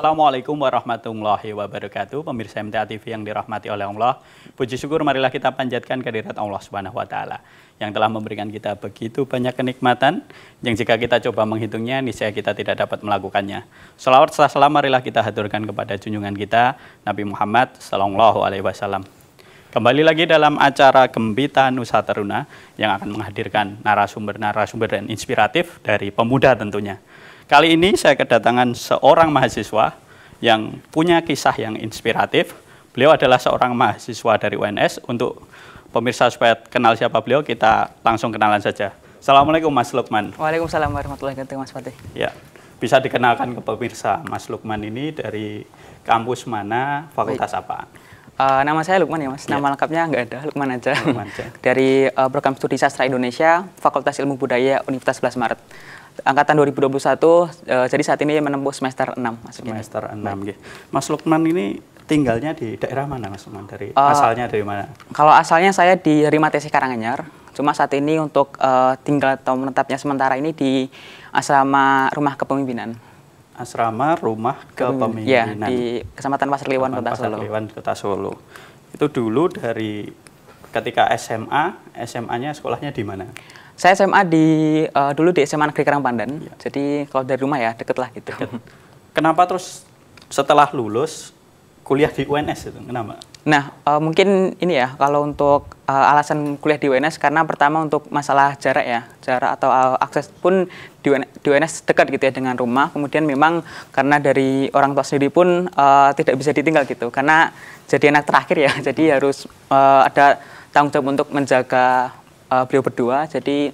Assalamualaikum warahmatullahi wabarakatuh. Pemirsa MTA TV yang dirahmati oleh Allah. Puji syukur marilah kita panjatkan kehadirat Allah Subhanahu wa taala yang telah memberikan kita begitu banyak kenikmatan yang jika kita coba menghitungnya niscaya kita tidak dapat melakukannya. Shalawat serta salam marilah kita haturkan kepada junjungan kita Nabi Muhammad sallallahu alaihi wasallam. Kembali lagi dalam acara Gembita Nusa Teruna yang akan menghadirkan narasumber-narasumber dan inspiratif dari pemuda tentunya. Kali ini saya kedatangan seorang mahasiswa yang punya kisah yang inspiratif. Beliau adalah seorang mahasiswa dari UNS. Untuk pemirsa supaya kenal siapa beliau, kita langsung kenalan saja. Assalamualaikum Mas Lukman. Waalaikumsalam warahmatullahi wabarakatuh Mas Fatih. Ya, bisa dikenalkan ke pemirsa Mas Lukman ini dari kampus mana, fakultas apa? Nama saya Lukman ya Mas, nama lengkapnya nggak ada, Lukman aja. Dari program studi Sastra Indonesia, Fakultas Ilmu Budaya Universitas 11 Maret. Angkatan 2021, jadi saat ini menempuh semester 6. Semester 6, gitu. Mas Lukman ini tinggalnya di daerah mana Mas Lukman? Asalnya dari mana? Kalau asalnya saya di Rimatesi Karanganyar, cuma saat ini untuk tinggal atau menetapnya sementara ini di asrama rumah kepemimpinan. Asrama rumah kepemimpinan. Ya, di Kecamatan Pasar Kliwon, Kota Solo. Kota Solo. Itu dulu dari ketika SMA-nya sekolahnya di mana? Saya SMA dulu di SMA Negeri Karangpandan. Ya. Jadi kalau dari rumah ya deket lah gitu. Kenapa terus setelah lulus kuliah di UNS itu? Kenapa? Nah, mungkin ini ya kalau untuk alasan kuliah di UNS karena pertama untuk masalah jarak ya, jarak atau akses pun di UNS dekat gitu ya dengan rumah. Kemudian memang karena dari orang tua sendiri pun tidak bisa ditinggal gitu, karena jadi anak terakhir ya, jadi harus ada tanggung jawab untuk menjaga beliau berdua. Jadi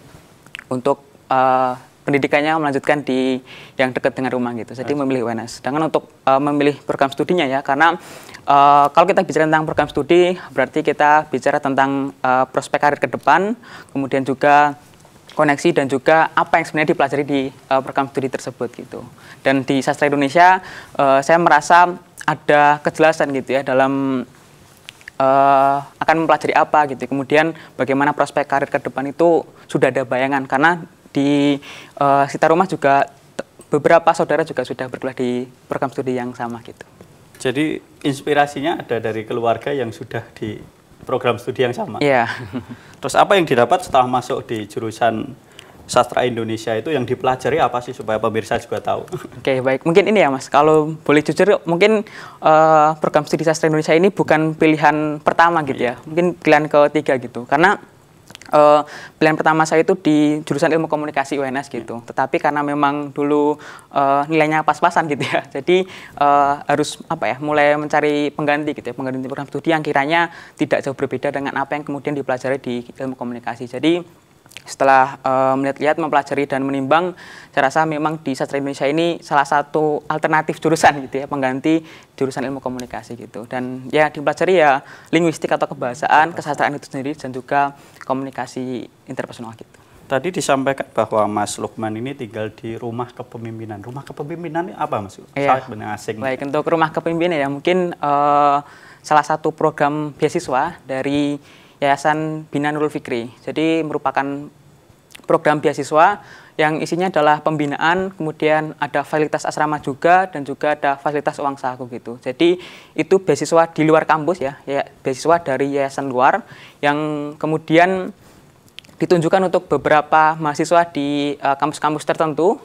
untuk pendidikannya melanjutkan di yang dekat dengan rumah gitu. Jadi memilih UNS. Sedangkan untuk memilih program studinya ya, karena kalau kita bicara tentang program studi, berarti kita bicara tentang prospek karir ke depan, kemudian juga koneksi dan juga apa yang sebenarnya dipelajari di program studi tersebut gitu. Dan di Sastra Indonesia, saya merasa ada kejelasan gitu ya dalam akan mempelajari apa gitu. Kemudian bagaimana prospek karir ke depan itu sudah ada bayangan, karena di sekitar rumah juga beberapa saudara juga sudah berkuliah di program studi yang sama gitu. Jadi inspirasinya ada dari keluarga yang sudah di program studi yang sama? Iya. Terus apa yang didapat setelah masuk di jurusan Sastra Indonesia itu yang dipelajari apa sih supaya pemirsa juga tahu? Oke, baik. Mungkin ini ya Mas, kalau boleh jujur mungkin program studi Sastra Indonesia ini bukan pilihan pertama gitu ya. Mungkin pilihan ketiga gitu. Karena pilihan pertama saya itu di jurusan Ilmu Komunikasi UNS gitu. Tetapi karena memang dulu nilainya pas-pasan gitu ya. Jadi harus mulai mencari pengganti gitu ya, pengganti program studi yang kiranya tidak jauh berbeda dengan apa yang kemudian dipelajari di Ilmu Komunikasi. Jadi setelah melihat-lihat, mempelajari dan menimbang, saya rasa memang di Sastra Indonesia ini salah satu alternatif jurusan gitu ya, pengganti jurusan Ilmu Komunikasi gitu. Dan ya dipelajari ya linguistik atau kebahasaan, kesastraan itu sendiri, dan juga komunikasi interpersonal gitu. Tadi disampaikan bahwa Mas Lukman ini tinggal di rumah kepemimpinan. Rumah kepemimpinan ini apa Mas? Iya. Benar asing. Baik, untuk rumah kepemimpinan ya mungkin salah satu program beasiswa dari Yayasan Bina Nurul Fikri. Jadi merupakan program beasiswa yang isinya adalah pembinaan, kemudian ada fasilitas asrama juga, dan juga ada fasilitas uang saku gitu. Jadi itu beasiswa di luar kampus ya, beasiswa dari yayasan luar yang kemudian ditunjukkan untuk beberapa mahasiswa di kampus-kampus tertentu,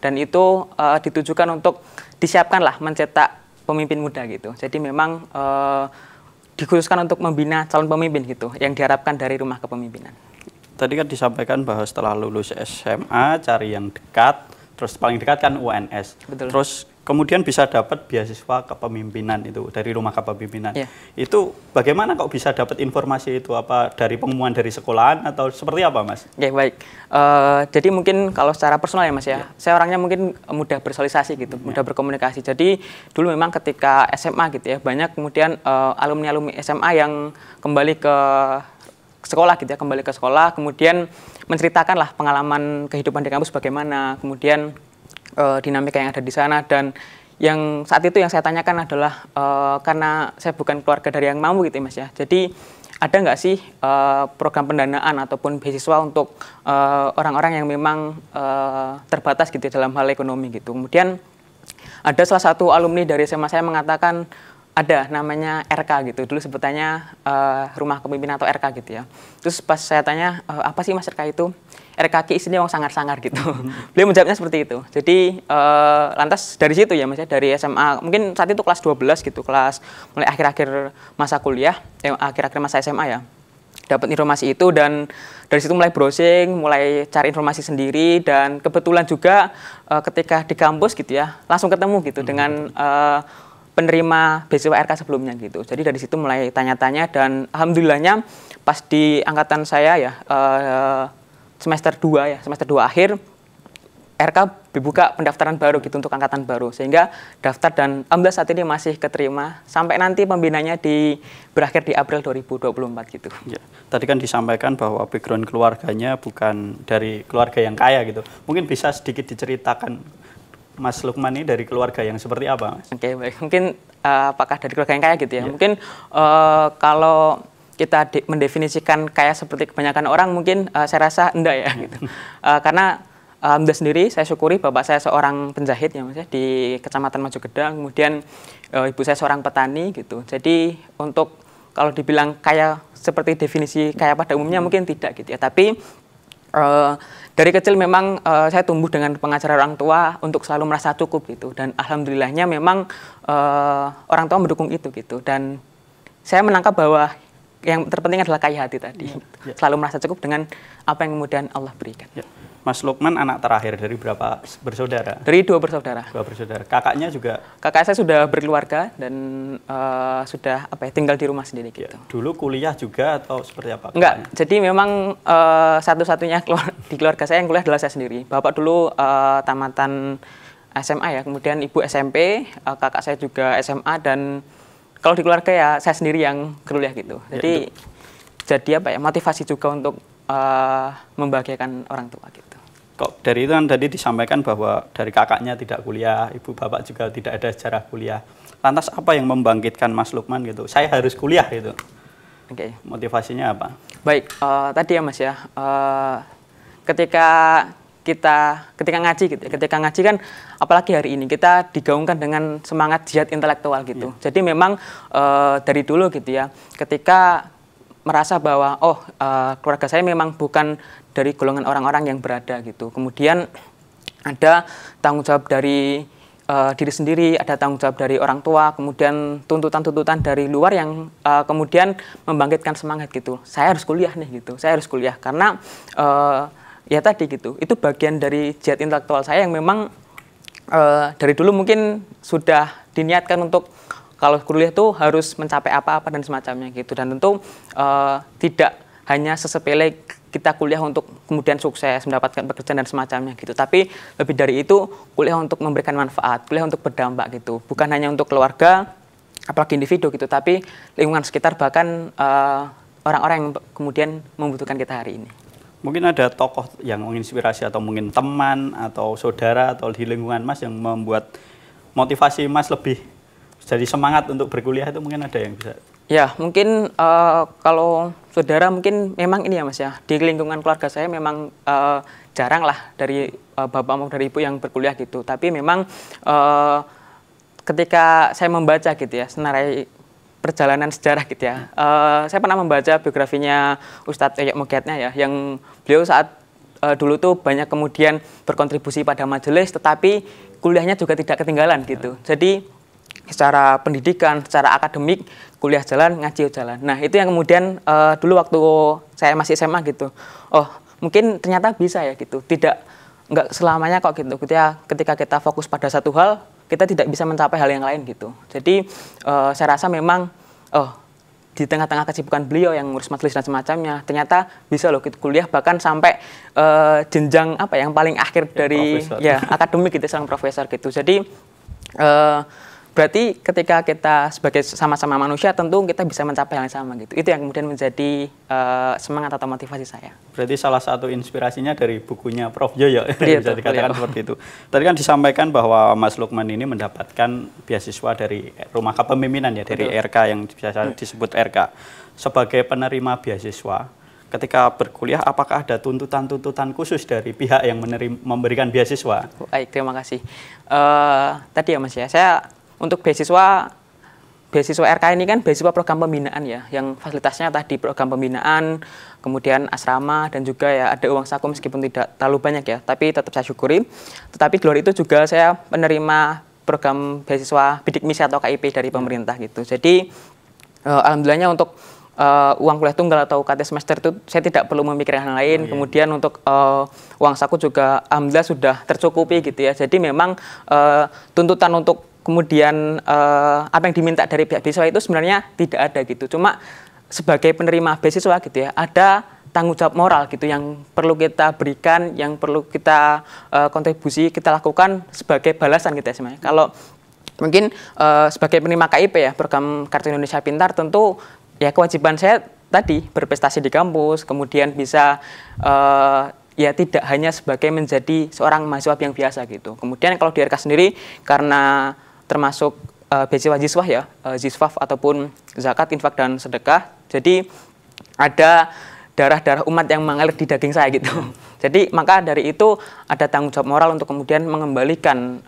dan itu ditujukan untuk disiapkanlah mencetak pemimpin muda gitu. Jadi memang dikhususkan untuk membina calon pemimpin gitu, yang diharapkan dari rumah kepemimpinan. Tadi kan disampaikan bahwa setelah lulus SMA cari yang dekat, terus paling dekat kan UNS. Betul. Terus kemudian bisa dapat beasiswa kepemimpinan itu dari rumah kepemimpinan. Ya. Itu bagaimana kok bisa dapat informasi itu? Apa dari pengumuman dari sekolahan atau seperti apa Mas? Ya baik. Jadi mungkin kalau secara personal ya Mas ya, saya orangnya mungkin mudah bersosialisasi gitu, mudah berkomunikasi. Jadi dulu memang ketika SMA gitu ya, banyak kemudian alumni-alumni SMA yang kembali ke sekolah gitu ya, kembali ke sekolah, kemudian menceritakan lah pengalaman kehidupan di kampus bagaimana, kemudian dinamika yang ada di sana. Dan yang saat itu yang saya tanyakan adalah karena saya bukan keluarga dari yang mampu gitu ya Mas ya, jadi ada nggak sih program pendanaan ataupun beasiswa untuk orang-orang yang memang terbatas gitu dalam hal ekonomi gitu. Kemudian ada salah satu alumni dari SMA saya mengatakan ada namanya RK gitu, dulu sebutannya rumah kepemimpinan atau RK gitu ya. Terus pas saya tanya, apa sih Mas RK itu? RK ki isinya wong sangar-sangar gitu. Beliau menjawabnya seperti itu. Jadi lantas dari situ ya Mas ya, dari SMA, mungkin saat itu kelas 12 gitu, kelas mulai akhir-akhir masa kuliah, akhir-akhir masa SMA ya. Dapat informasi itu dan dari situ mulai browsing, mulai cari informasi sendiri dan kebetulan juga ketika di kampus gitu ya, langsung ketemu gitu dengan penerima beasiswa RK sebelumnya gitu. Jadi dari situ mulai tanya-tanya dan alhamdulillahnya pas di angkatan saya ya semester 2 akhir RK dibuka pendaftaran baru gitu untuk angkatan baru sehingga daftar dan alhamdulillah saat ini masih keterima sampai nanti pembinanya berakhir di April 2024 gitu. Ya, tadi kan disampaikan bahwa background keluarganya bukan dari keluarga yang kaya gitu. Mungkin bisa sedikit diceritakan Mas Lukman ini dari keluarga yang seperti apa, Mas? Oke, baik. Mungkin apakah dari keluarga yang kaya gitu ya? Yeah. Mungkin kalau kita mendefinisikan kaya seperti kebanyakan orang, mungkin saya rasa enggak ya. Gitu. Karena alhamdulillah sendiri, saya syukuri bapak saya seorang penjahit ya, Mas, ya, di Kecamatan Mojogedang. Kemudian ibu saya seorang petani gitu. Jadi untuk kalau dibilang kaya seperti definisi kaya pada umumnya mungkin tidak gitu ya. Tapi dari kecil memang saya tumbuh dengan pengajaran orang tua untuk selalu merasa cukup gitu dan alhamdulillahnya memang orang tua mendukung itu gitu dan saya menangkap bahwa yang terpenting adalah kaya hati tadi, selalu merasa cukup dengan apa yang kemudian Allah berikan. Ya. Mas Lukman anak terakhir dari berapa bersaudara? Dari 2 bersaudara. 2 bersaudara. Kakaknya juga? Kakak saya sudah berkeluarga dan sudah tinggal di rumah sendiri gitu. Ya. Dulu kuliah juga atau seperti apa? Enggak, jadi memang satu-satunya di keluarga saya yang kuliah adalah saya sendiri. Bapak dulu tamatan SMA ya, kemudian ibu SMP, kakak saya juga SMA dan kalau di keluarga ya saya sendiri yang kuliah gitu. Jadi jadi motivasi juga untuk membahagiakan orang tua gitu. Kok dari itu kan tadi disampaikan bahwa dari kakaknya tidak kuliah, ibu bapak juga tidak ada sejarah kuliah. Lantas apa yang membangkitkan Mas Lukman gitu? Saya harus kuliah gitu. Oke. Motivasinya apa? Baik, tadi ya Mas ya, ketika ngaji gitu, ketika ngaji kan apalagi hari ini kita digaungkan dengan semangat jihad intelektual gitu. Jadi memang dari dulu gitu ya, ketika merasa bahwa keluarga saya memang bukan dari golongan orang-orang yang berada gitu. Kemudian ada tanggung jawab dari diri sendiri, ada tanggung jawab dari orang tua, kemudian tuntutan-tuntutan dari luar yang kemudian membangkitkan semangat gitu. Saya harus kuliah nih gitu, saya harus kuliah karena ya tadi gitu, itu bagian dari jihad intelektual saya yang memang dari dulu mungkin sudah diniatkan untuk kalau kuliah itu harus mencapai apa-apa dan semacamnya gitu. Dan tentu tidak hanya sesepele kita kuliah untuk kemudian sukses, mendapatkan pekerjaan dan semacamnya gitu. Tapi lebih dari itu, kuliah untuk memberikan manfaat, kuliah untuk berdampak gitu. Bukan hanya untuk keluarga, apalagi individu gitu, tapi lingkungan sekitar bahkan orang-orang yang kemudian membutuhkan kita hari ini. Mungkin ada tokoh yang menginspirasi atau mungkin teman atau saudara atau di lingkungan Mas yang membuat motivasi Mas lebih jadi semangat untuk berkuliah itu mungkin ada yang bisa? Ya, mungkin kalau saudara mungkin memang ini ya Mas ya, di lingkungan keluarga saya memang jarang lah dari bapak maupun dari ibu yang berkuliah gitu. Tapi memang ketika saya membaca gitu ya, senarai perjalanan sejarah gitu ya, saya pernah membaca biografinya Ustadz Eyek Mogetnya ya, yang beliau saat dulu tuh banyak kemudian berkontribusi pada majelis, tetapi kuliahnya juga tidak ketinggalan gitu. Jadi secara pendidikan, secara akademik, kuliah jalan, ngaji jalan. Nah itu yang kemudian dulu waktu saya masih SMA gitu, mungkin ternyata bisa ya gitu, nggak selamanya kok gitu. Ketika kita fokus pada satu hal, kita tidak bisa mencapai hal yang lain gitu. Jadi saya rasa memang di tengah-tengah kesibukan beliau yang ngurus majelis dan semacamnya, ternyata bisa loh gitu, kuliah bahkan sampai jenjang yang paling akhir dari akademik gitu, seorang profesor gitu. Jadi berarti ketika kita sebagai sama-sama manusia tentu kita bisa mencapai hal yang sama gitu. Itu yang kemudian menjadi semangat atau motivasi saya. Berarti salah satu inspirasinya dari bukunya Prof. Yoyo, bisa dikatakan seperti itu. Tadi kan disampaikan bahwa Mas Lukman ini mendapatkan beasiswa dari Rumah Kepemimpinan ya, dari RK yang biasa disebut RK. Sebagai penerima beasiswa, ketika berkuliah apakah ada tuntutan-tuntutan khusus dari pihak yang memberikan beasiswa? Baik, terima kasih. Tadi ya Mas ya, saya untuk beasiswa RK ini kan beasiswa program pembinaan ya, yang fasilitasnya tadi program pembinaan, kemudian asrama, dan juga ya ada uang saku meskipun tidak terlalu banyak ya, tapi tetap saya syukuri. Tetapi di luar itu juga saya menerima program beasiswa bidik misi atau KIP dari pemerintah gitu. Jadi alhamdulillahnya untuk uang kuliah tunggal atau UKT semester itu saya tidak perlu memikirkan hal lain. Kemudian untuk uang saku juga alhamdulillah sudah tercukupi gitu ya. Jadi memang tuntutan untuk kemudian apa yang diminta dari pihak beasiswa itu sebenarnya tidak ada gitu. Cuma sebagai penerima beasiswa gitu ya, ada tanggung jawab moral gitu yang perlu kita berikan, yang perlu kita kontribusi, kita lakukan sebagai balasan gitu ya sebenarnya. Kalau mungkin sebagai penerima KIP ya, program Kartu Indonesia Pintar, tentu ya kewajiban saya tadi berprestasi di kampus, kemudian bisa ya tidak hanya sebagai menjadi seorang mahasiswa yang biasa gitu. Kemudian kalau di RK sendiri karena termasuk beasiswa Ziswah ya, Ziswaf ataupun zakat, infak dan sedekah, jadi ada darah-darah umat yang mengalir di daging saya gitu. Jadi maka dari itu ada tanggung jawab moral untuk kemudian mengembalikan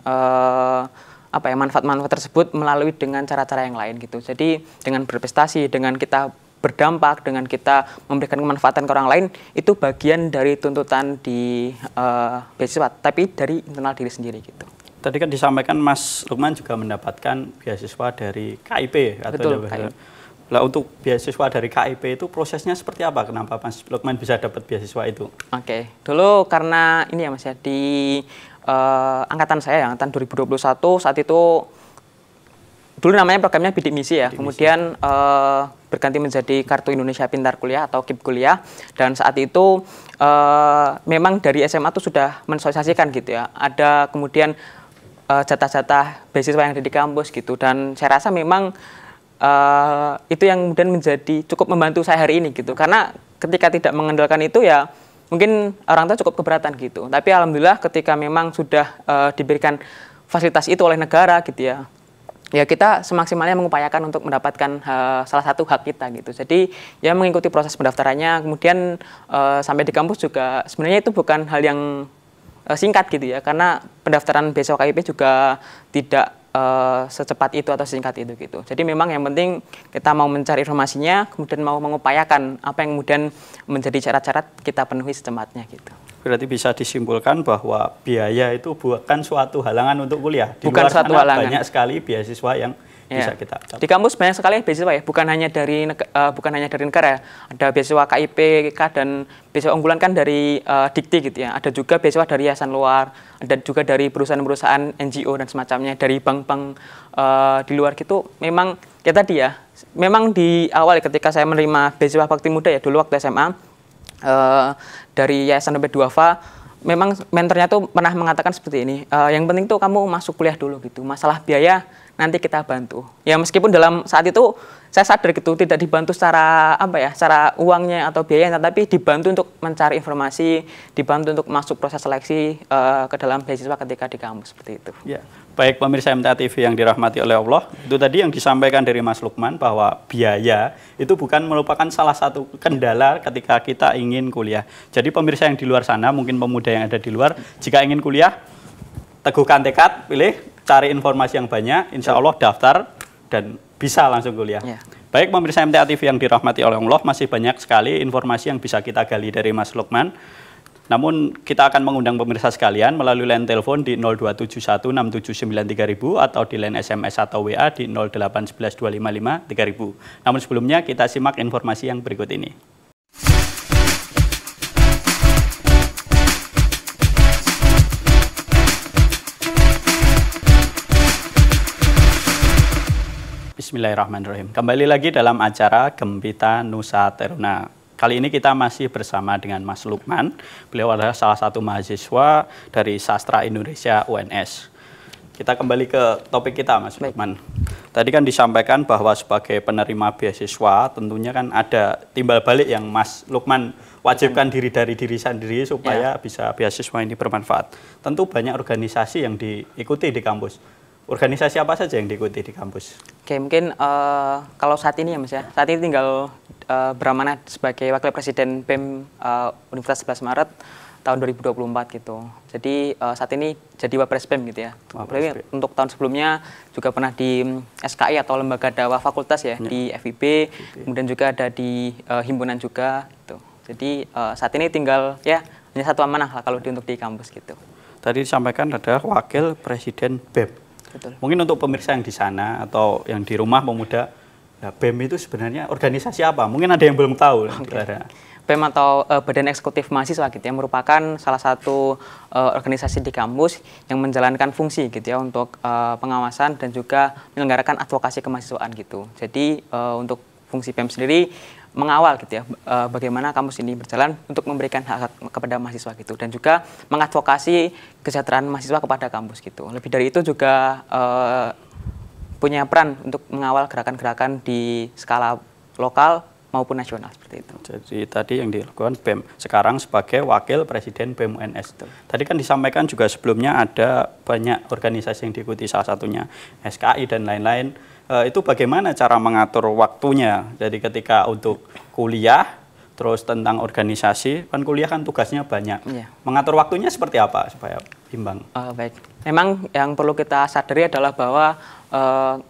manfaat-manfaat tersebut melalui dengan cara-cara yang lain gitu. Jadi dengan berprestasi, dengan kita berdampak, dengan kita memberikan kemanfaatan ke orang lain, itu bagian dari tuntutan di beasiswa, tapi dari internal diri sendiri gitu. Tadi kan disampaikan Mas Lukman juga mendapatkan beasiswa dari KIP atau betul, KIP. Nah, untuk beasiswa dari KIP itu prosesnya seperti apa? Kenapa Mas Lukman bisa dapat beasiswa itu? Oke, dulu karena ini ya Mas ya, di angkatan saya, angkatan 2021, saat itu dulu namanya programnya bidik misi ya, kemudian berganti menjadi Kartu Indonesia Pintar Kuliah atau KIP Kuliah, dan saat itu memang dari SMA tuh sudah mensosialisasikan gitu ya, ada kemudian jatah-jatah beasiswa yang ada di kampus gitu, dan saya rasa memang itu yang kemudian menjadi cukup membantu saya hari ini gitu, karena ketika tidak mengandalkan itu ya mungkin orang tua cukup keberatan gitu. Tapi alhamdulillah ketika memang sudah diberikan fasilitas itu oleh negara gitu ya, ya kita semaksimalnya mengupayakan untuk mendapatkan salah satu hak kita gitu. Jadi ya mengikuti proses pendaftarannya, kemudian sampai di kampus juga sebenarnya itu bukan hal yang singkat gitu ya, karena pendaftaran beasiswa KIP juga tidak secepat itu atau singkat itu gitu. Jadi memang yang penting kita mau mencari informasinya, kemudian mau mengupayakan apa yang kemudian menjadi syarat-syarat kita penuhi secepatnya gitu. Berarti bisa disimpulkan bahwa biaya itu bukan suatu halangan untuk kuliah. Di bukan luar suatu sana halangan. Banyak sekali beasiswa yang bisa kita Di kampus banyak sekali beasiswa ya, bukan hanya dari negara ya. Ada beasiswa KIPK dan beasiswa unggulan kan dari Dikti gitu ya. Ada juga beasiswa dari yayasan luar, ada juga dari perusahaan-perusahaan NGO dan semacamnya, dari bank-bank di luar gitu. Memang ya tadi ya, memang di awal ketika saya menerima beasiswa Bakti Muda ya dulu waktu SMA dari Yayasan Dompet Duafa, memang mentornya tuh pernah mengatakan seperti ini, yang penting tuh kamu masuk kuliah dulu gitu, masalah biaya nanti kita bantu. Ya meskipun dalam saat itu saya sadar gitu tidak dibantu secara secara uangnya atau biayanya, tapi dibantu untuk mencari informasi, dibantu untuk masuk proses seleksi ke dalam beasiswa ketika di kampus seperti itu. Ya, baik pemirsa MTA TV yang dirahmati oleh Allah, itu tadi yang disampaikan dari Mas Lukman bahwa biaya itu bukan merupakan salah satu kendala ketika kita ingin kuliah. Jadi pemirsa yang di luar sana, mungkin pemuda yang ada di luar, jika ingin kuliah, teguhkan tekad, pilih, cari informasi yang banyak, insya Allah daftar dan bisa langsung kuliah. Ya. Baik pemirsa MTA TV yang dirahmati oleh Allah, masih banyak sekali informasi yang bisa kita gali dari Mas Lukman. Namun kita akan mengundang pemirsa sekalian melalui line telepon di 02716793000 atau di line SMS atau WA di 08112553000. Namun sebelumnya kita simak informasi yang berikut ini. Bismillahirrahmanirrahim. Kembali lagi dalam acara Gempita Nusa Teruna. Kali ini kita masih bersama dengan Mas Lukman. Beliau adalah salah satu mahasiswa dari Sastra Indonesia UNS. Kita kembali ke topik kita, Mas Lukman. Tadi kan disampaikan bahwa sebagai penerima beasiswa tentunya kan ada timbal balik yang Mas Lukman wajibkan diri dari diri sendiri supaya bisa beasiswa ini bermanfaat. Tentu banyak organisasi yang diikuti di kampus. Organisasi apa saja yang diikuti di kampus? Oke, mungkin kalau saat ini ya Mas ya, saat ini tinggal beramanat sebagai Wakil Presiden BEM Universitas 11 Maret tahun 2024 gitu. Jadi saat ini jadi Wapres BEM gitu ya. Untuk tahun sebelumnya juga pernah di SKI atau Lembaga Dakwah Fakultas ya, di FIB, kemudian juga ada di himpunan juga gitu. Jadi saat ini tinggal ya hanya satu amanah lah kalau untuk di kampus gitu. Tadi disampaikan ada Wakil Presiden BEM. Betul. Mungkin untuk pemirsa yang di sana atau yang di rumah pemuda, nah, BEM itu sebenarnya organisasi apa? Mungkin ada yang belum tahu. Okay. BEM atau Badan Eksekutif Mahasiswa gitu ya, merupakan salah satu organisasi di kampus yang menjalankan fungsi gitu ya untuk pengawasan dan juga menyelenggarakan advokasi kemahasiswaan gitu. Jadi untuk fungsi BEM sendiri mengawal gitu ya bagaimana kampus ini berjalan untuk memberikan hak kepada mahasiswa gitu, dan juga mengadvokasi kesejahteraan mahasiswa kepada kampus gitu. Lebih dari itu juga punya peran untuk mengawal gerakan-gerakan di skala lokal maupun nasional seperti itu. Jadi tadi yang dilakukan BEM sekarang sebagai Wakil Presiden BEM UNS. Tadi kan disampaikan juga sebelumnya ada banyak organisasi yang diikuti, salah satunya SKI dan lain-lain. Itu bagaimana cara mengatur waktunya? Jadi ketika untuk kuliah, terus tentang organisasi, kan kuliah kan tugasnya banyak. Yeah. Mengatur waktunya seperti apa supaya imbang? Baik, memang yang perlu kita sadari adalah bahwa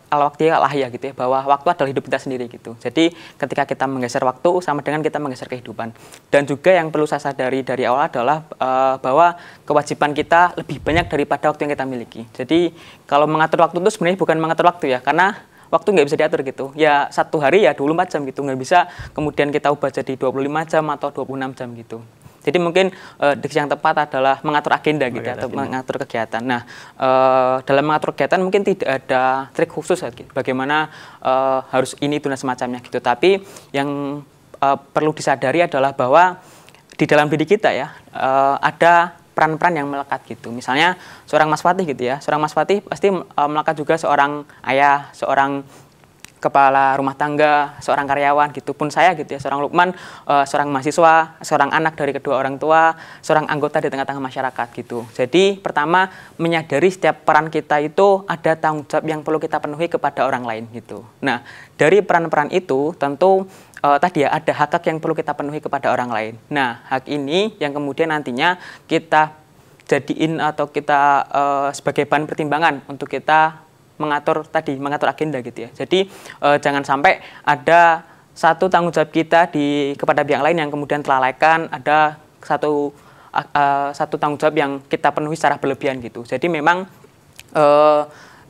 al-waqti al-ahya gitu ya, bahwa waktu adalah hidup kita sendiri gitu. Jadi ketika kita menggeser waktu sama dengan kita menggeser kehidupan. Dan juga yang perlu saya sadari dari awal adalah bahwa kewajiban kita lebih banyak daripada waktu yang kita miliki. Jadi kalau mengatur waktu itu sebenarnya bukan mengatur waktu ya, karena waktu nggak bisa diatur gitu. Ya satu hari ya 24 jam gitu, nggak bisa kemudian kita ubah jadi 25 jam atau 26 jam gitu. Jadi mungkin diksi yang tepat adalah mengatur agenda gitu atau mengatur kegiatan. Nah, dalam mengatur kegiatan mungkin tidak ada trik khusus bagaimana harus ini itu dan semacamnya gitu. Tapi yang perlu disadari adalah bahwa di dalam diri kita ya ada peran-peran yang melekat gitu. Misalnya seorang Mas Fatih gitu ya. Seorang Mas Fatih pasti melekat juga seorang ayah, seorang kepala rumah tangga, seorang karyawan gitu. Pun saya gitu ya, seorang Lukman, seorang mahasiswa, seorang anak dari kedua orang tua, seorang anggota di tengah-tengah masyarakat gitu. Jadi pertama menyadari setiap peran kita itu ada tanggung jawab yang perlu kita penuhi kepada orang lain gitu. Nah, dari peran-peran itu tentu tadi ya ada hak yang perlu kita penuhi kepada orang lain. Nah, hak ini yang kemudian nantinya kita jadiin atau kita sebagai bahan pertimbangan untuk kita mengatur agenda gitu ya. Jadi jangan sampai ada satu tanggung jawab kita kepada pihak lain yang kemudian terlalaikan, ada satu tanggung jawab yang kita penuhi secara berlebihan gitu. Jadi memang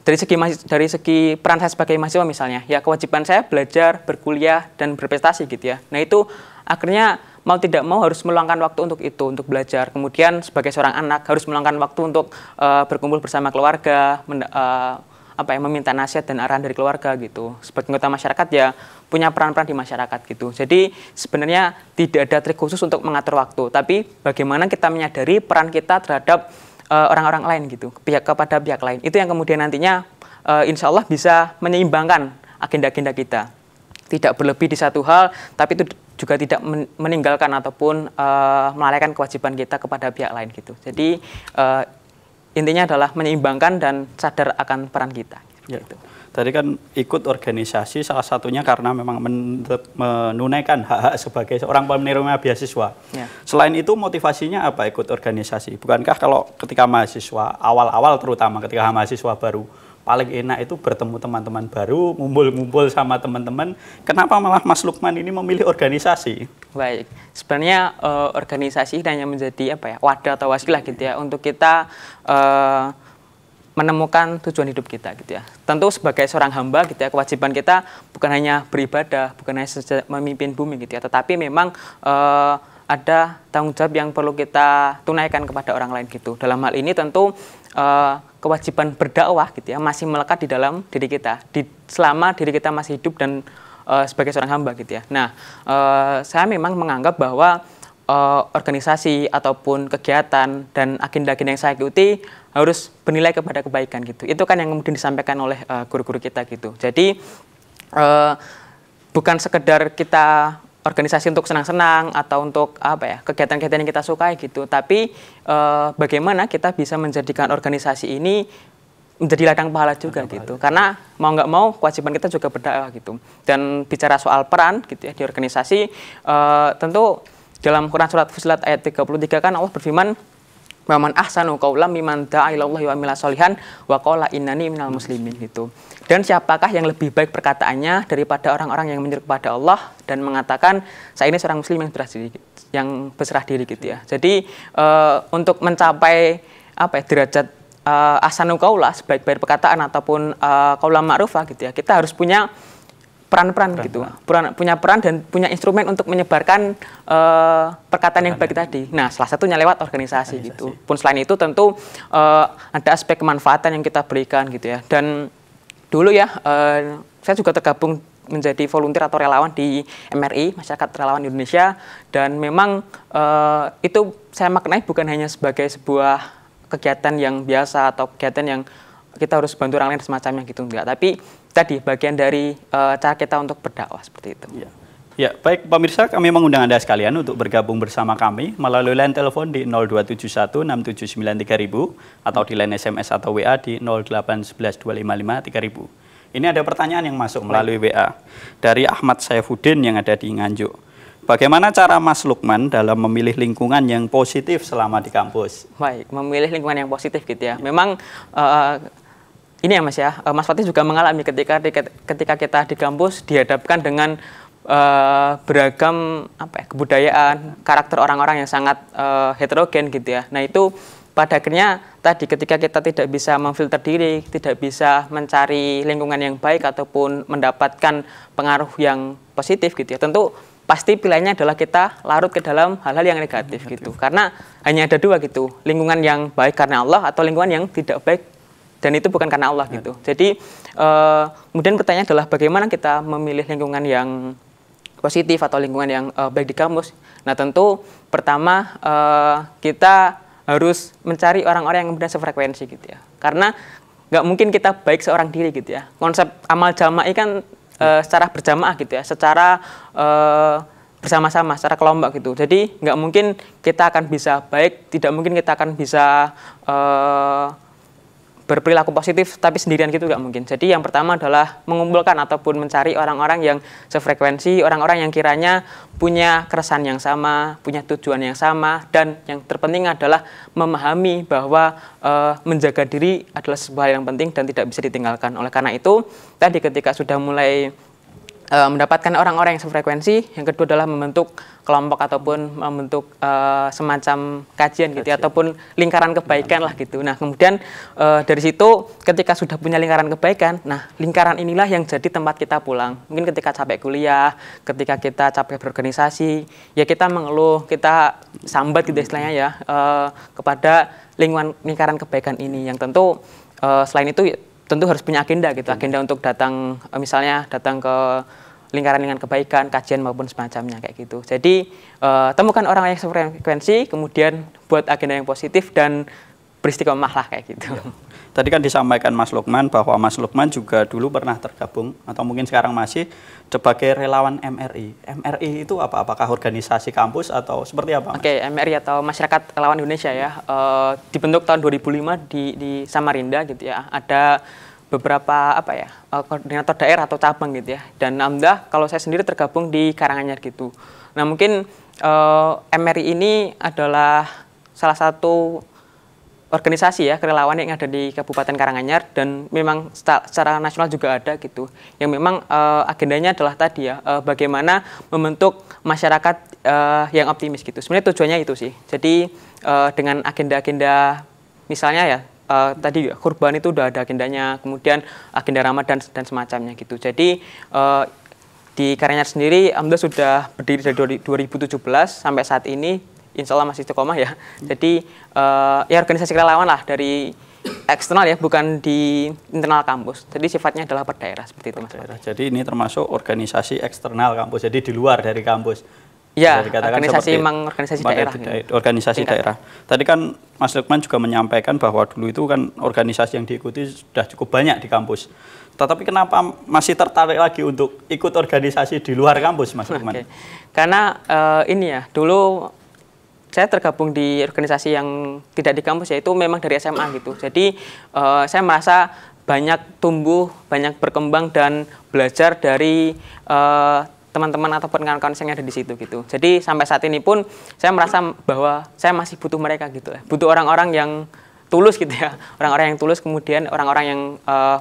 dari segi peran saya sebagai mahasiswa misalnya, ya kewajiban saya belajar, berkuliah dan berprestasi gitu ya. Nah itu akhirnya mau tidak mau harus meluangkan waktu untuk itu, untuk belajar. Kemudian sebagai seorang anak harus meluangkan waktu untuk berkumpul bersama keluarga, meminta nasihat dan arahan dari keluarga gitu. Sebagai anggota masyarakat ya punya peran-peran di masyarakat gitu. Jadi sebenarnya tidak ada trik khusus untuk mengatur waktu, tapi bagaimana kita menyadari peran kita terhadap orang-orang lain gitu, kepada pihak lain. Itu yang kemudian nantinya insya Allah bisa menyeimbangkan agenda-agenda kita. Tidak berlebih di satu hal, tapi itu juga tidak meninggalkan ataupun melalaikan kewajiban kita kepada pihak lain gitu. Jadi intinya adalah menyeimbangkan dan sadar akan peran kita. Ya. Gitu. Tadi kan ikut organisasi salah satunya karena memang menunaikan hak-hak sebagai seorang penerima beasiswa. Ya. Selain itu motivasinya apa ikut organisasi? Bukankah kalau ketika mahasiswa awal-awal terutama ketika mahasiswa baru paling enak itu bertemu teman-teman baru, ngumpul-ngumpul sama teman-teman. Kenapa malah Mas Lukman ini memilih organisasi? Baik, sebenarnya organisasi hanya menjadi wadah atau wasilah gitu ya untuk kita menemukan tujuan hidup kita gitu ya. Tentu sebagai seorang hamba gitu ya, kewajiban kita bukan hanya beribadah, bukan hanya memimpin bumi gitu ya, tetapi memang ada tanggung jawab yang perlu kita tunaikan kepada orang lain gitu. Dalam hal ini tentu kewajiban berdakwah gitu ya masih melekat di dalam diri kita selama diri kita masih hidup dan sebagai seorang hamba gitu ya. Nah, saya memang menganggap bahwa organisasi ataupun kegiatan dan agenda-agenda yang saya ikuti harus bernilai kepada kebaikan gitu. Itu kan yang kemudian disampaikan oleh guru-guru kita gitu. Jadi bukan sekedar kita organisasi untuk senang-senang atau untuk kegiatan-kegiatan yang kita sukai gitu, tapi bagaimana kita bisa menjadikan organisasi ini menjadi ladang pahala juga gitu. Karena mau nggak mau kewajiban kita juga berdakwah gitu. Dan bicara soal peran gitu ya di organisasi, tentu dalam Quran surat Fussilat ayat 33 kan Allah berfirman, "Waman ahsanu qaulan mimman da'a ilallahi wa amila sholihan wa qala innani minal muslimin" gitu. Dan siapakah yang lebih baik perkataannya daripada orang-orang yang menyeru kepada Allah dan mengatakan saya ini seorang muslim yang berserah diri gitu ya. Jadi untuk mencapai derajat ahsanu qaula, sebaik-baik perkataan ataupun qaula ma'rufah gitu ya, kita harus punya peran-peran gitu, punya peran dan punya instrumen untuk menyebarkan perkataan yang baik tadi. Nah, salah satunya lewat organisasi gitu. Pun selain itu tentu ada aspek kemanfaatan yang kita berikan gitu ya. Dan dulu ya, saya juga tergabung menjadi volunteer atau relawan di MRI, Masyarakat Relawan Indonesia, dan memang itu saya maknai bukan hanya sebagai sebuah kegiatan yang biasa atau kegiatan yang kita harus bantu orang lain semacamnya gitu, enggak, tapi tadi bagian dari cara kita untuk berdakwah seperti itu. Ya, baik pemirsa, kami mengundang Anda sekalian untuk bergabung bersama kami melalui line telepon di 02716793.000 atau di line SMS atau WA di 08112553000. Ini ada pertanyaan yang masuk melalui WA dari Ahmad Saifuddin yang ada di Nganjuk. Bagaimana cara Mas Lukman dalam memilih lingkungan yang positif selama di kampus? Baik, memilih lingkungan yang positif gitu ya. Memang ini ya Mas ya, Mas Fatih juga mengalami ketika kita di kampus dihadapkan dengan beragam kebudayaan, karakter orang-orang yang sangat heterogen gitu ya. Nah itu pada akhirnya tadi ketika kita tidak bisa memfilter diri, tidak bisa mencari lingkungan yang baik ataupun mendapatkan pengaruh yang positif gitu ya, tentu pasti pilihannya adalah kita larut ke dalam hal-hal yang negatif gitu. Karena hanya ada dua gitu, lingkungan yang baik karena Allah atau lingkungan yang tidak baik dan itu bukan karena Allah gitu. Jadi kemudian pertanyaan adalah bagaimana kita memilih lingkungan yang positif atau lingkungan yang baik di kampus. Nah tentu pertama kita harus mencari orang-orang yang kemudian sefrekuensi gitu ya. Karena nggak mungkin kita baik seorang diri gitu ya. Konsep amal jamaah kan secara berjamaah gitu ya, secara bersama-sama, secara kelompok gitu. Jadi nggak mungkin kita akan bisa baik, tidak mungkin kita akan bisa berperilaku positif tapi sendirian gitu nggak mungkin. Jadi yang pertama adalah mengumpulkan ataupun mencari orang-orang yang sefrekuensi, orang-orang yang kiranya punya keresahan yang sama, punya tujuan yang sama, dan yang terpenting adalah memahami bahwa menjaga diri adalah sebuah hal yang penting dan tidak bisa ditinggalkan. Oleh karena itu, tadi ketika sudah mulai mendapatkan orang-orang yang sefrekuensi, yang kedua adalah membentuk kelompok ataupun membentuk semacam kajian gitu ya, ataupun lingkaran kebaikan lah gitu. Nah kemudian dari situ ketika sudah punya lingkaran kebaikan, nah lingkaran inilah yang jadi tempat kita pulang. Mungkin ketika capek kuliah, ketika kita capek berorganisasi, ya kita mengeluh, kita sambat gitu istilahnya ya, kepada lingkaran kebaikan ini, yang tentu selain itu tentu harus punya agenda gitu, agenda untuk datang, misalnya datang ke lingkaran kebaikan, kajian maupun semacamnya kayak gitu. Jadi temukan orang yang sefrekuensi, kemudian buat agenda yang positif dan beristiqomah lah kayak gitu. Ya. Tadi kan disampaikan Mas Lukman bahwa Mas Lukman juga dulu pernah tergabung atau mungkin sekarang masih sebagai relawan MRI. MRI itu apa? Apakah organisasi kampus atau seperti apa? Oke, MRI atau Masyarakat Relawan Indonesia ya, dibentuk tahun 2005 di Samarinda gitu ya. Ada beberapa koordinator daerah atau cabang gitu ya. Dan alhamdulillah kalau saya sendiri tergabung di Karanganyar gitu. Nah mungkin MRI ini adalah salah satu organisasi ya kerelawan yang ada di Kabupaten Karanganyar, dan memang secara nasional juga ada gitu, yang memang agendanya adalah tadi ya, bagaimana membentuk masyarakat yang optimis gitu. Sebenarnya tujuannya itu sih. Jadi dengan agenda-agenda misalnya ya tadi kurban itu udah ada agendanya, kemudian agenda Ramadan dan semacamnya gitu. Jadi di Karanganyar sendiri alhamdulillah sudah berdiri dari 2017 sampai saat ini. Insya Allah masih istiqomah ya. Jadi ya organisasi relawan lah dari eksternal ya, bukan di internal kampus. Jadi sifatnya adalah per daerah seperti itu Mas. Jadi ini termasuk organisasi eksternal kampus. Jadi di luar dari kampus. Ya, organisasi memang organisasi daerah. Organisasi daerah. Tadi kan Mas Lukman juga menyampaikan bahwa dulu itu kan organisasi yang diikuti sudah cukup banyak di kampus. Tetapi kenapa masih tertarik lagi untuk ikut organisasi di luar kampus, Mas Lukman? Karena ini ya, dulu saya tergabung di organisasi yang tidak di kampus, yaitu memang dari SMA gitu. Jadi saya merasa banyak tumbuh, banyak berkembang dan belajar dari teman-teman ataupun kawan-kawan yang ada di situ gitu. Jadi sampai saat ini pun saya merasa bahwa saya masih butuh mereka gitu ya. Butuh orang-orang yang tulus gitu ya. Orang-orang yang tulus, kemudian orang-orang yang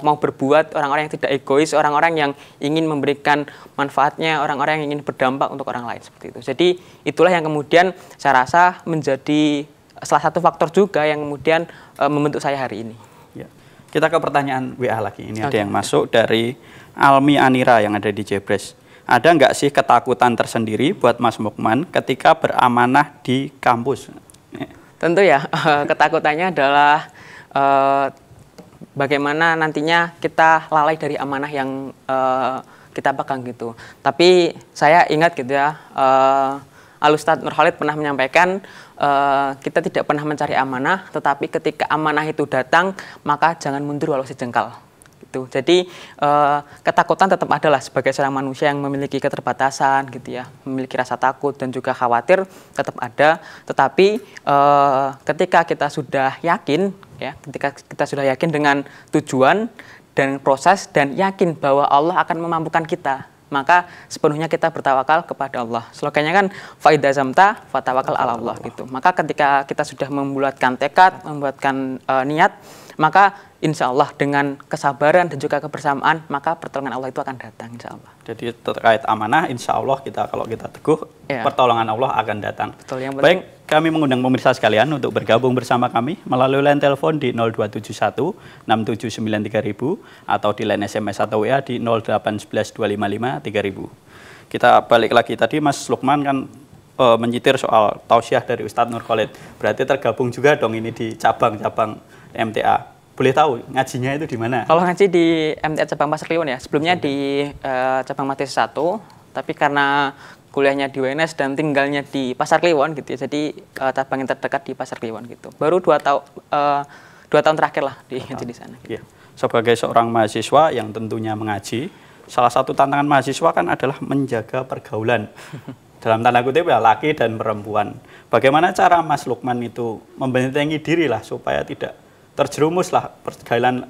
mau berbuat, orang-orang yang tidak egois, orang-orang yang ingin memberikan manfaatnya, orang-orang yang ingin berdampak untuk orang lain seperti itu. Jadi itulah yang kemudian saya rasa menjadi salah satu faktor juga yang kemudian membentuk saya hari ini. Ya. Kita ke pertanyaan WA lagi. Ini ada yang masuk dari Almi Anira yang ada di Jebres. Ada nggak sih ketakutan tersendiri buat Mas Lukman ketika beramanah di kampus? Tentu ya, ketakutannya adalah bagaimana nantinya kita lalai dari amanah yang kita pegang gitu. Tapi saya ingat gitu ya, Al-Ustadz Nur Khalid pernah menyampaikan, kita tidak pernah mencari amanah, tetapi ketika amanah itu datang, maka jangan mundur walau sejengkal. Jadi ketakutan tetap adalah sebagai seorang manusia yang memiliki keterbatasan gitu ya, memiliki rasa takut dan juga khawatir tetap ada. Tetapi ketika kita sudah yakin ya, ketika kita sudah yakin dengan tujuan dan proses dan yakin bahwa Allah akan memampukan kita, maka sepenuhnya kita bertawakal kepada Allah. Slogannya kan faida zamta fatawakal ala Allah gitu. Maka ketika kita sudah membulatkan tekad, membuatkan niat, maka insya Allah dengan kesabaran dan juga kebersamaan, maka pertolongan Allah itu akan datang insya Allah. Jadi terkait amanah, insya Allah kalau kita teguh, pertolongan Allah akan datang. Betul, yang baik, kami mengundang pemirsa sekalian untuk bergabung bersama kami melalui line telepon di 0271 6793000 atau di line SMS atau WA di 0811 255 3000. Kita balik lagi tadi, Mas Lukman kan menyitir soal tausiah dari Ustadz Nur Khalid. Berarti tergabung juga dong ini di cabang-cabang MTA. Boleh tahu ngajinya itu di mana? Kalau ngaji di MTA cabang Pasar Kliwon ya, sebelumnya di cabang Matis 1, tapi karena kuliahnya di UNS dan tinggalnya di Pasar Kliwon gitu ya, jadi cabang yang terdekat di Pasar Kliwon gitu. Baru 2 tahun terakhir lah di sana. Gitu. Ya. Sebagai seorang mahasiswa yang tentunya mengaji, salah satu tantangan mahasiswa kan adalah menjaga pergaulan. Dalam tanda kutip ya, laki dan perempuan. Bagaimana cara Mas Lukman itu membentengi diri lah supaya tidak terjerumus lah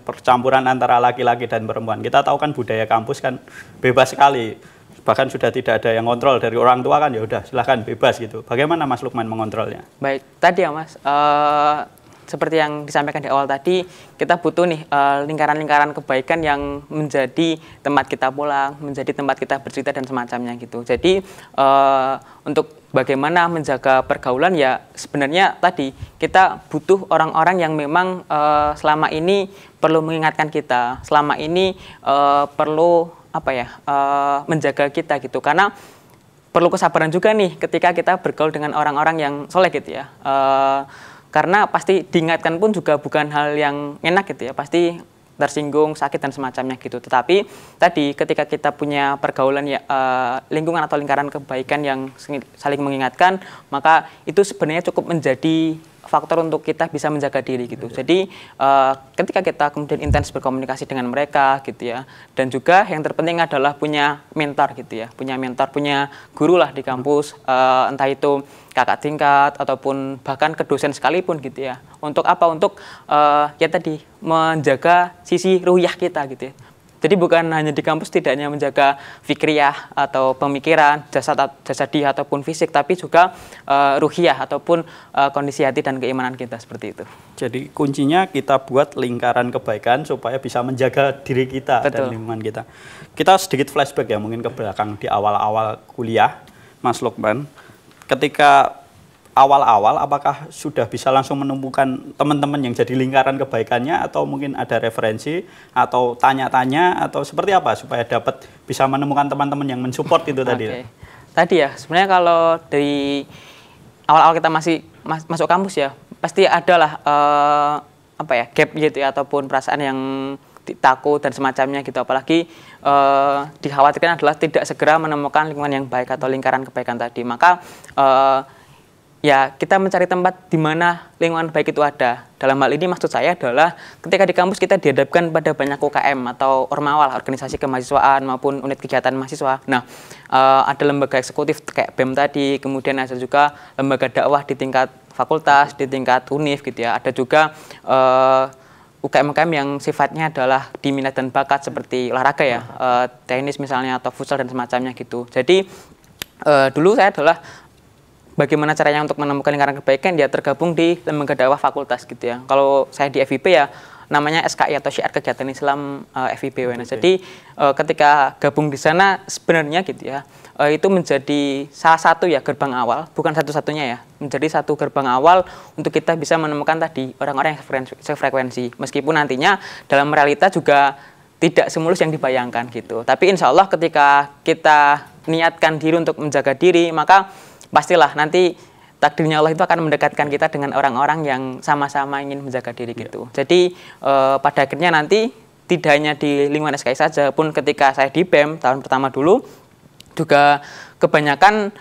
percampuran antara laki-laki dan perempuan. Kita tahu kan budaya kampus kan bebas sekali. Bahkan sudah tidak ada yang kontrol dari orang tua kan, ya udah silahkan bebas gitu. Bagaimana Mas Lukman mengontrolnya? Baik, tadi ya Mas, seperti yang disampaikan di awal tadi, kita butuh nih lingkaran-lingkaran kebaikan yang menjadi tempat kita pulang, menjadi tempat kita bercerita dan semacamnya gitu. Jadi untuk bagaimana menjaga pergaulan ya sebenarnya tadi kita butuh orang-orang yang memang selama ini perlu mengingatkan kita, selama ini perlu menjaga kita gitu. Karena perlu kesabaran juga nih ketika kita bergaul dengan orang-orang yang soleh gitu ya. Karena pasti diingatkan pun juga bukan hal yang enak gitu ya, pasti tersinggung, sakit dan semacamnya gitu. Tetapi tadi ketika kita punya pergaulan ya lingkungan atau lingkaran kebaikan yang saling mengingatkan, maka itu sebenarnya cukup menjadi faktor untuk kita bisa menjaga diri gitu. Jadi ketika kita kemudian intens berkomunikasi dengan mereka gitu ya, dan juga yang terpenting adalah punya mentor gitu ya, punya mentor, punya guru lah di kampus, entah itu kakak tingkat ataupun bahkan ke dosen sekalipun gitu ya. Untuk apa? Untuk ya tadi menjaga sisi ruhiyah kita gitu ya. Jadi bukan hanya di kampus tidak hanya menjaga fikriyah atau pemikiran, jasadi ataupun fisik, tapi juga ruhiyah ataupun kondisi hati dan keimanan kita seperti itu. Jadi kuncinya kita buat lingkaran kebaikan supaya bisa menjaga diri kita. Betul. Dan lingkungan kita. Kita sedikit flashback ya mungkin ke belakang di awal-awal kuliah, Mas Lukman. Ketika awal-awal apakah sudah bisa langsung menemukan teman-teman yang jadi lingkaran kebaikannya atau mungkin ada referensi atau tanya-tanya atau seperti apa supaya dapat bisa menemukan teman-teman yang mensupport itu tadi? Tadi ya sebenarnya kalau dari awal-awal kita masuk kampus ya pasti adalah gap gitu ya ataupun perasaan yang takut dan semacamnya gitu, apalagi dikhawatirkan adalah tidak segera menemukan lingkungan yang baik atau lingkaran kebaikan tadi. Maka ya kita mencari tempat di mana lingkungan baik itu ada. Dalam hal ini maksud saya adalah ketika di kampus kita dihadapkan pada banyak UKM atau ormawa, organisasi kemahasiswaan maupun unit kegiatan mahasiswa. Nah, ada lembaga eksekutif kayak BEM tadi, kemudian ada juga lembaga dakwah di tingkat fakultas, di tingkat univ gitu ya. Ada juga UKM-UKM yang sifatnya adalah di minat dan bakat seperti olahraga ya, tenis misalnya atau futsal dan semacamnya gitu. Jadi dulu saya adalah bagaimana caranya untuk menemukan lingkaran kebaikan, dia tergabung di lembaga dakwah fakultas gitu ya. Kalau saya di FIB ya namanya SKI atau Syiar Kegiatan Islam FIB UNS. Jadi ketika gabung di sana sebenarnya gitu ya, itu menjadi salah satu ya gerbang awal, bukan satu-satunya ya, menjadi satu gerbang awal untuk kita bisa menemukan tadi orang-orang yang sefrekuensi. Meskipun nantinya dalam realita juga tidak semulus yang dibayangkan gitu. Tapi insya Allah ketika kita niatkan diri untuk menjaga diri, maka pastilah nanti takdirnya Allah itu akan mendekatkan kita dengan orang-orang yang sama-sama ingin menjaga diri gitu. Jadi pada akhirnya nanti tidak hanya di lingkungan SKI saja, pun ketika saya di BEM tahun pertama dulu juga kebanyakan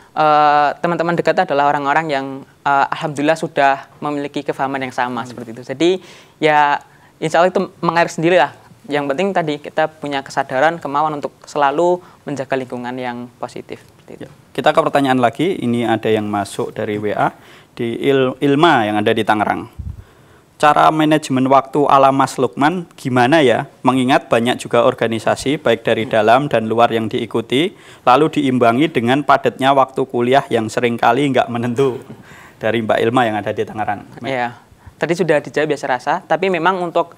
teman-teman dekat adalah orang-orang yang alhamdulillah sudah memiliki kefahaman yang sama seperti itu. Jadi ya insya Allah itu mengalir sendiri lah. Yang penting tadi kita punya kesadaran, kemauan untuk selalu menjaga lingkungan yang positif. Seperti itu. Kita ke pertanyaan lagi, ini ada yang masuk dari WA di Ilma yang ada di Tangerang. Cara manajemen waktu ala Mas Lukman gimana ya? Mengingat banyak juga organisasi baik dari dalam dan luar yang diikuti, lalu diimbangi dengan padatnya waktu kuliah yang seringkali nggak menentu. Dari Mbak Ilma yang ada di Tangerang. Iya, tadi sudah dijawab biasa rasa, tapi memang untuk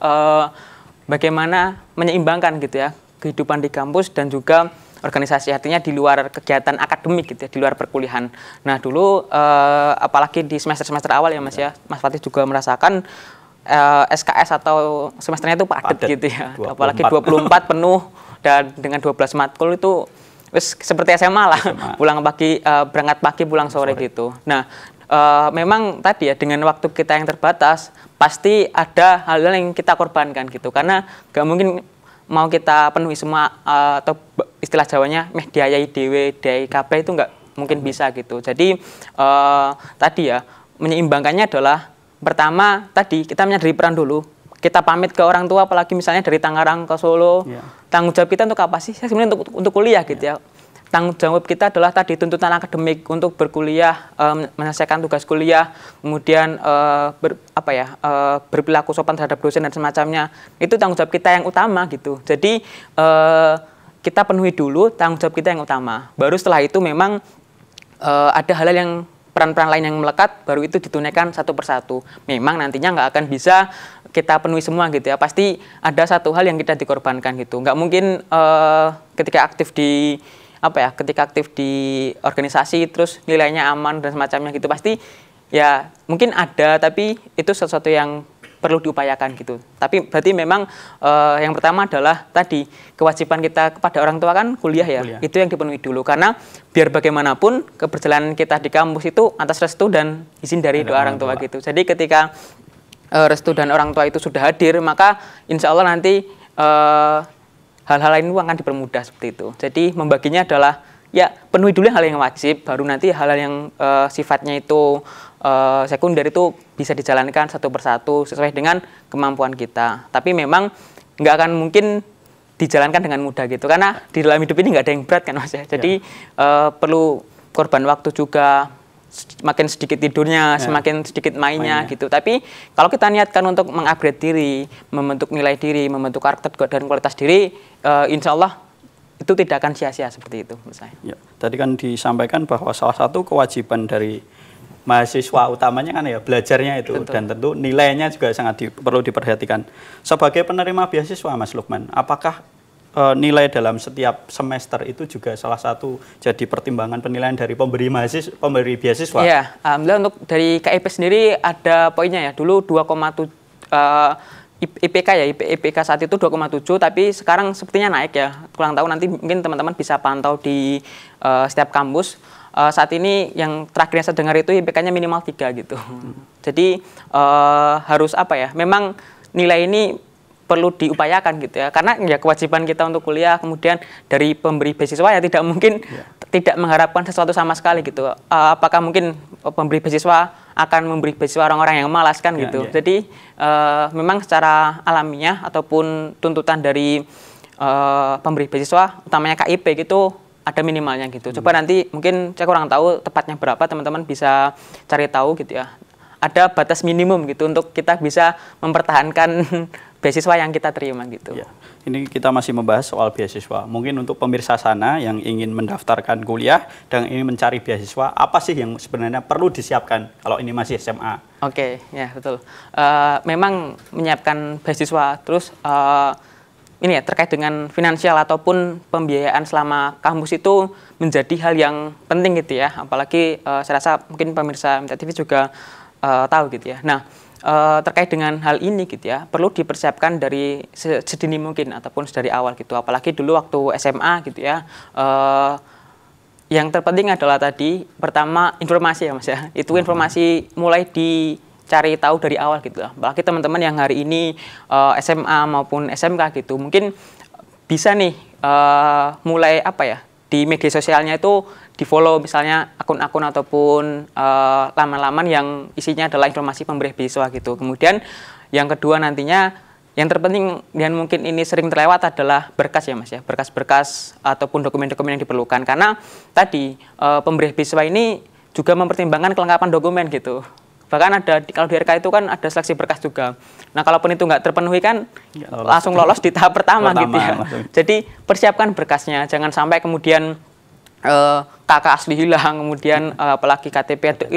bagaimana menyeimbangkan gitu ya kehidupan di kampus dan juga organisasi, artinya di luar kegiatan akademik gitu ya, di luar perkuliahan. Nah dulu apalagi di semester-semester awal ya Mas ya, Mas Fatih juga merasakan SKS atau semesternya itu padat gitu ya, 24. Apalagi 24 penuh dan dengan 12 matkul itu seperti SMA lah, pulang pagi, berangkat pagi pulang sore gitu. Nah memang tadi ya dengan waktu kita yang terbatas pasti ada hal-hal yang kita korbankan gitu, karena gak mungkin mau kita penuhi semua atau istilah Jawanya meh diayai dewe diayai kabeh itu nggak mungkin bisa gitu. Jadi tadi ya menyeimbangkannya adalah pertama tadi kita menyadari peran dulu, kita pamit ke orang tua apalagi misalnya dari Tangerang ke Solo, tanggung jawab kita untuk apa sih? Sebenarnya untuk kuliah gitu ya. Tanggung jawab kita adalah tadi tuntutan akademik untuk berkuliah, menyelesaikan tugas kuliah, kemudian berperilaku sopan terhadap dosen dan semacamnya. Itu tanggung jawab kita yang utama gitu. Jadi kita penuhi dulu tanggung jawab kita yang utama. Baru setelah itu memang ada hal-hal yang peran-peran lain yang melekat, baru itu ditunaikan satu persatu. Memang nantinya nggak akan bisa kita penuhi semua gitu ya. Pasti ada satu hal yang kita dikorbankan gitu. Nggak mungkin ketika aktif di organisasi terus nilainya aman dan semacamnya gitu, pasti ya mungkin ada, tapi itu sesuatu yang perlu diupayakan gitu. Tapi berarti memang yang pertama adalah tadi kewajiban kita kepada orang tua kan kuliah ya, itu yang dipenuhi dulu, karena biar bagaimanapun keberjalanan kita di kampus itu atas restu dan izin dari doa orang tua gitu. Jadi ketika restu dan orang tua itu sudah hadir, maka insya Allah nanti hal-hal lain itu akan dipermudah seperti itu. Jadi membaginya adalah ya penuhi dulu hal yang wajib, baru nanti hal-hal yang sifatnya itu sekunder itu bisa dijalankan satu persatu sesuai dengan kemampuan kita. Tapi memang nggak akan mungkin dijalankan dengan mudah gitu, karena di dalam hidup ini nggak ada yang berat kan Mas ya. Jadi perlu korban waktu juga, semakin sedikit tidurnya, semakin sedikit mainnya gitu. Tapi kalau kita niatkan untuk mengupgrade diri, membentuk nilai diri, membentuk karakter dan kualitas diri, insya Allah itu tidak akan sia-sia seperti itu menurut saya. Ya, tadi kan disampaikan bahwa salah satu kewajiban dari mahasiswa utamanya kan ya belajarnya itu. Tentu. Dan tentu nilainya juga sangat perlu diperhatikan. Sebagai penerima beasiswa Mas Lukman, apakah nilai dalam setiap semester itu juga salah satu jadi pertimbangan penilaian dari pemberi beasiswa? Iya, alhamdulillah untuk dari KIP sendiri ada poinnya ya. Dulu 2,7 IPK ya, IPK saat itu 2,7, tapi sekarang sepertinya naik ya. Kurang tahu, nanti mungkin teman-teman bisa pantau di setiap kampus. Saat ini yang terakhir yang saya dengar itu IPK-nya minimal 3 gitu. Jadi harus apa ya? Memang nilai ini perlu diupayakan gitu ya, karena ya kewajiban kita untuk kuliah, kemudian dari pemberi beasiswa ya tidak mungkin tidak mengharapkan sesuatu sama sekali gitu. Apakah mungkin pemberi beasiswa akan memberi beasiswa orang-orang yang malas kan gitu. Jadi memang secara alamiah ataupun tuntutan dari pemberi beasiswa, utamanya KIP gitu, ada minimalnya gitu. Coba nanti mungkin saya kurang tahu tepatnya berapa, teman-teman bisa cari tahu gitu ya. Ada batas minimum gitu untuk kita bisa mempertahankan beasiswa yang kita terima gitu. Ya. Ini kita masih membahas soal beasiswa. Mungkin untuk pemirsa sana yang ingin mendaftarkan kuliah dan ingin mencari beasiswa, apa sih yang sebenarnya perlu disiapkan kalau ini masih SMA? Oke, ya betul. Memang menyiapkan beasiswa, terus ini ya terkait dengan finansial ataupun pembiayaan selama kampus itu menjadi hal yang penting gitu ya. Apalagi saya rasa mungkin pemirsa MTA TV juga tahu gitu ya. Nah, terkait dengan hal ini gitu ya, perlu dipersiapkan dari sedini mungkin ataupun dari awal gitu. Apalagi dulu waktu SMA gitu ya, yang terpenting adalah tadi pertama informasi ya Mas ya. Itu informasi mulai dicari tahu dari awal gitu. Apalagi teman-teman yang hari ini SMA maupun SMK gitu, mungkin bisa nih mulai apa ya, di media sosialnya itu di-follow misalnya akun-akun ataupun laman-laman yang isinya adalah informasi pemberi beasiswa gitu. Kemudian yang kedua nantinya yang terpenting dan mungkin ini sering terlewat adalah berkas ya Mas ya, berkas-berkas ataupun dokumen-dokumen yang diperlukan, karena tadi pemberi beasiswa ini juga mempertimbangkan kelengkapan dokumen gitu. Bahkan ada kalau di RK itu kan ada seleksi berkas juga. Nah, kalaupun itu nggak terpenuhi kan langsung lolos di tahap pertama gitu ya. Langsung. Jadi persiapkan berkasnya, jangan sampai kemudian kakak asli hilang, kemudian apalagi KTP,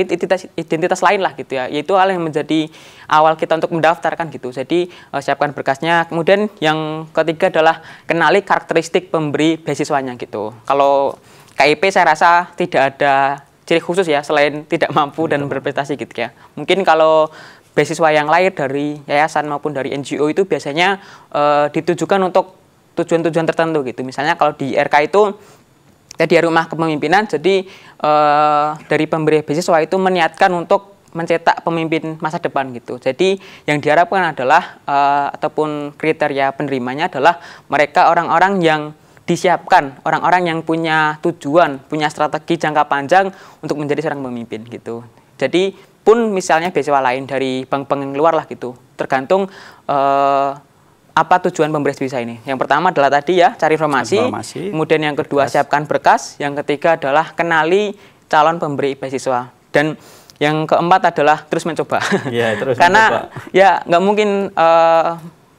identitas lain lah gitu ya. Itu hal yang menjadi awal kita untuk mendaftarkan gitu. Jadi siapkan berkasnya. Kemudian yang ketiga adalah kenali karakteristik pemberi beasiswanya gitu. Kalau KIP saya rasa tidak ada ciri khusus ya selain tidak mampu dan berprestasi gitu ya. Mungkin kalau beasiswa yang lahir dari yayasan maupun dari NGO itu biasanya ditujukan untuk tujuan-tujuan tertentu gitu. Misalnya kalau di RK itu di rumah kepemimpinan, jadi dari pemberi beasiswa itu meniatkan untuk mencetak pemimpin masa depan gitu. Jadi yang diharapkan adalah ataupun kriteria penerimanya adalah mereka orang-orang yang disiapkan, orang-orang yang punya tujuan, punya strategi jangka panjang untuk menjadi seorang pemimpin gitu. Jadi pun misalnya beasiswa lain dari bank-bank yang luar lah gitu, tergantung apa tujuan pemberi beasiswa ini. Yang pertama adalah tadi ya, cari informasi. Kemudian yang kedua siapkan berkas. Yang ketiga adalah kenali calon pemberi beasiswa. Dan yang keempat adalah terus mencoba. Ya, terus karena mencoba. Ya nggak mungkin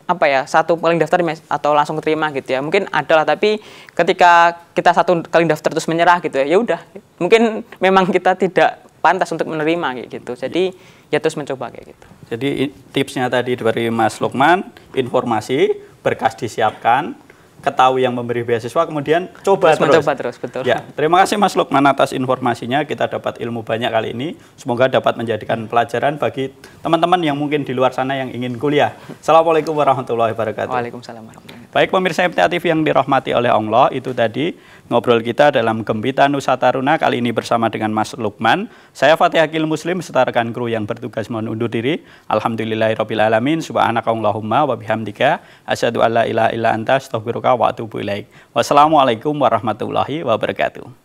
apa ya, satu kali daftar atau langsung terima gitu ya. Mungkin adalah, tapi ketika kita satu kali daftar terus menyerah gitu ya, ya udah. Mungkin memang kita tidak pantas untuk menerima kayak gitu. Jadi ya terus mencoba kayak gitu. Jadi tipsnya tadi dari Mas Lukman, informasi, berkas disiapkan, ketahui yang memberi beasiswa, kemudian coba terus. Mencoba terus, betul. Ya, terima kasih Mas Lukman atas informasinya. Kita dapat ilmu banyak kali ini. Semoga dapat menjadikan pelajaran bagi teman-teman yang mungkin di luar sana yang ingin kuliah. Assalamualaikum warahmatullahi wabarakatuh. Waalaikumsalam warahmatullahi wabarakatuh. Baik pemirsa MTA TV yang dirahmati oleh Allah, itu tadi ngobrol kita dalam Gembita Nusataruna kali ini bersama dengan Mas Lukman. Saya Fatih Akil Muslim beserta rekan kru yang bertugas mohon undur diri. Alhamdulillahirrabbilalamin. Subhanakallahumma wa bihamdika asyhadu alla ilaha illa anta astaghfiruka wa atubu ilaik. Wassalamualaikum warahmatullahi wabarakatuh.